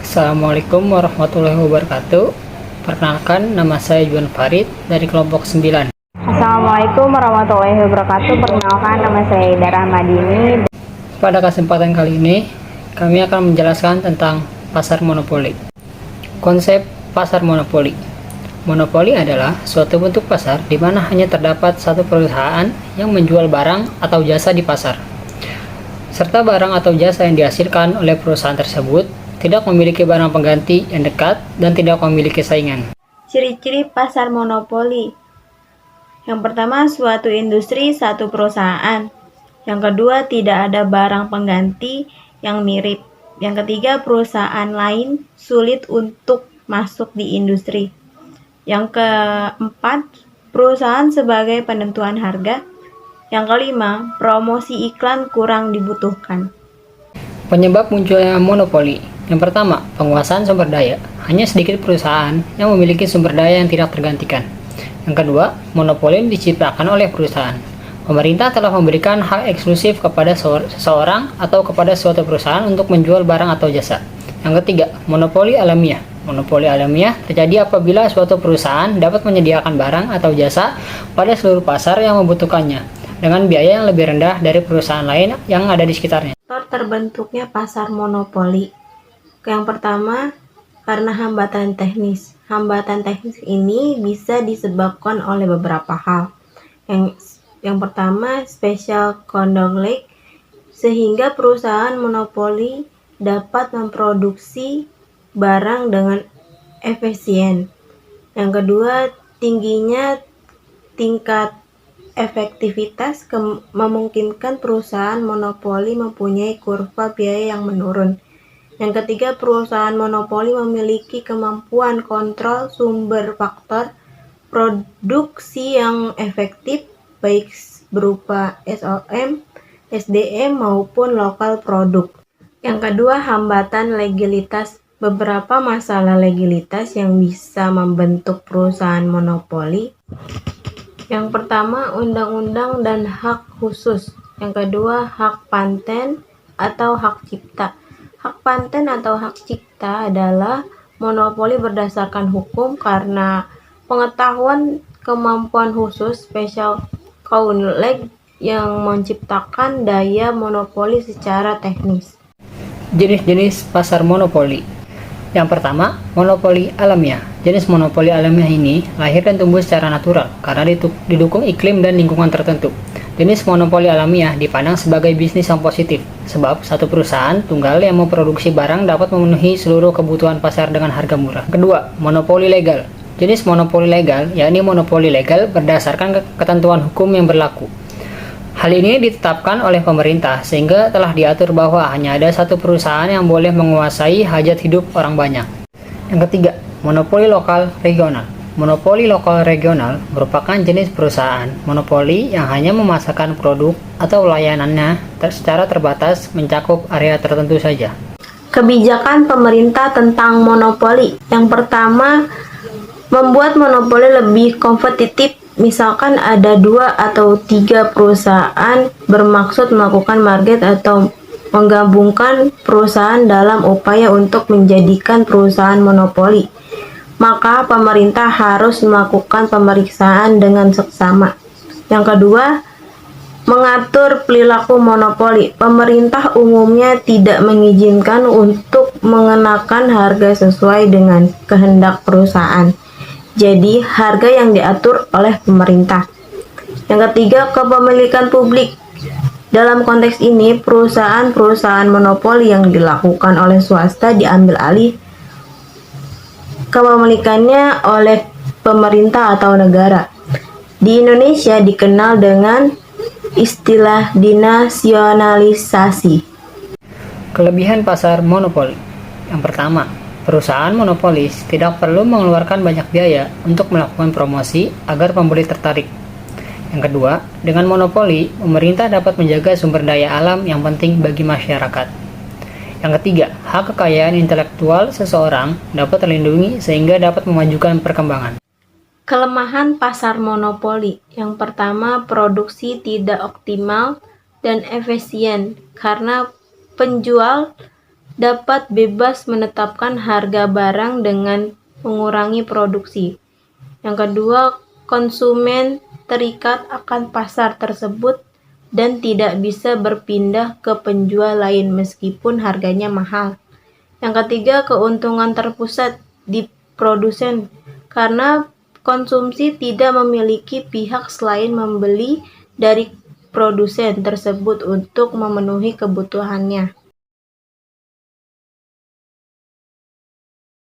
Assalamualaikum warahmatullahi wabarakatuh. Perkenalkan, nama saya Juan Farid dari kelompok 9. Assalamualaikum warahmatullahi wabarakatuh. Perkenalkan, nama saya Dara Madini. Pada kesempatan kali ini, kami akan menjelaskan tentang pasar monopoli. Konsep pasar monopoli. Monopoli adalah suatu bentuk pasar di mana hanya terdapat satu perusahaan yang menjual barang atau jasa di pasar, serta barang atau jasa yang dihasilkan oleh perusahaan tersebut tidak memiliki barang pengganti yang dekat dan tidak memiliki saingan. Ciri-ciri pasar monopoli. Yang pertama, suatu industri, satu perusahaan. Yang kedua, tidak ada barang pengganti yang mirip. Yang ketiga, perusahaan lain sulit untuk masuk di industri. Yang keempat, perusahaan sebagai penentuan harga. Yang kelima, promosi iklan kurang dibutuhkan. Penyebab munculnya monopoli. Yang pertama, penguasaan sumber daya. Hanya sedikit perusahaan yang memiliki sumber daya yang tidak tergantikan. Yang kedua, monopoli diciptakan oleh perusahaan. Pemerintah telah memberikan hak eksklusif kepada seseorang atau kepada suatu perusahaan untuk menjual barang atau jasa. Yang ketiga, monopoli alamiah. Monopoli alamiah terjadi apabila suatu perusahaan dapat menyediakan barang atau jasa pada seluruh pasar yang membutuhkannya dengan biaya yang lebih rendah dari perusahaan lain yang ada di sekitarnya. Terbentuknya pasar monopoli. Yang pertama, karena hambatan teknis. Hambatan teknis ini bisa disebabkan oleh beberapa hal. Yang pertama, special conduct, sehingga perusahaan monopoli dapat memproduksi barang dengan efisien. Yang kedua, tingginya tingkat efektivitas memungkinkan perusahaan monopoli mempunyai kurva biaya yang menurun. Yang ketiga, perusahaan monopoli memiliki kemampuan kontrol sumber faktor produksi yang efektif, baik berupa SOM, SDM maupun lokal produk. Yang kedua, hambatan legalitas. Beberapa masalah legalitas yang bisa membentuk perusahaan monopoli. Yang pertama, undang-undang dan hak khusus. Yang kedua, hak paten atau hak cipta. Hak paten atau hak cipta adalah monopoli berdasarkan hukum karena pengetahuan kemampuan khusus special knowledge yang menciptakan daya monopoli secara teknis. Jenis-jenis pasar monopoli. Yang pertama, monopoli alamiah. Jenis monopoli alamiah ini lahir dan tumbuh secara natural karena didukung iklim dan lingkungan tertentu. Jenis monopoli alamiah dipandang sebagai bisnis yang positif, sebab satu perusahaan tunggal yang memproduksi barang dapat memenuhi seluruh kebutuhan pasar dengan harga murah. Kedua, monopoli legal. Jenis monopoli legal, yakni monopoli legal berdasarkan ketentuan hukum yang berlaku. Hal ini ditetapkan oleh pemerintah sehingga telah diatur bahwa hanya ada satu perusahaan yang boleh menguasai hajat hidup orang banyak. Yang ketiga, monopoli lokal regional. Monopoli lokal regional merupakan jenis perusahaan monopoli yang hanya memasarkan produk atau layanannya secara terbatas mencakup area tertentu saja. Kebijakan pemerintah tentang monopoli. Yang pertama, membuat monopoli lebih kompetitif. Misalkan ada 2 atau 3 perusahaan bermaksud melakukan market atau menggabungkan perusahaan dalam upaya untuk menjadikan perusahaan monopoli, maka pemerintah harus melakukan pemeriksaan dengan seksama. Yang kedua, mengatur perilaku monopoli. Pemerintah umumnya tidak mengizinkan untuk mengenakan harga sesuai dengan kehendak perusahaan. Jadi, harga yang diatur oleh pemerintah. Yang ketiga, kepemilikan publik. Dalam konteks ini, perusahaan-perusahaan monopoli yang dilakukan oleh swasta diambil alih kepemilikannya oleh pemerintah atau negara. Di Indonesia dikenal dengan istilah dinasionalisasi. Kelebihan pasar monopoli. Yang pertama, perusahaan monopolis tidak perlu mengeluarkan banyak biaya untuk melakukan promosi agar pembeli tertarik. Yang kedua, dengan monopoli, pemerintah dapat menjaga sumber daya alam yang penting bagi masyarakat. Yang ketiga, hak kekayaan intelektual seseorang dapat terlindungi sehingga dapat memajukan perkembangan. Kelemahan pasar monopoli. Yang pertama, produksi tidak optimal dan efisien karena penjual dapat bebas menetapkan harga barang dengan mengurangi produksi. Yang kedua, konsumen terikat akan pasar tersebut dan tidak bisa berpindah ke penjual lain meskipun harganya mahal. Yang ketiga, keuntungan terpusat di produsen karena konsumsi tidak memiliki pihak selain membeli dari produsen tersebut untuk memenuhi kebutuhannya.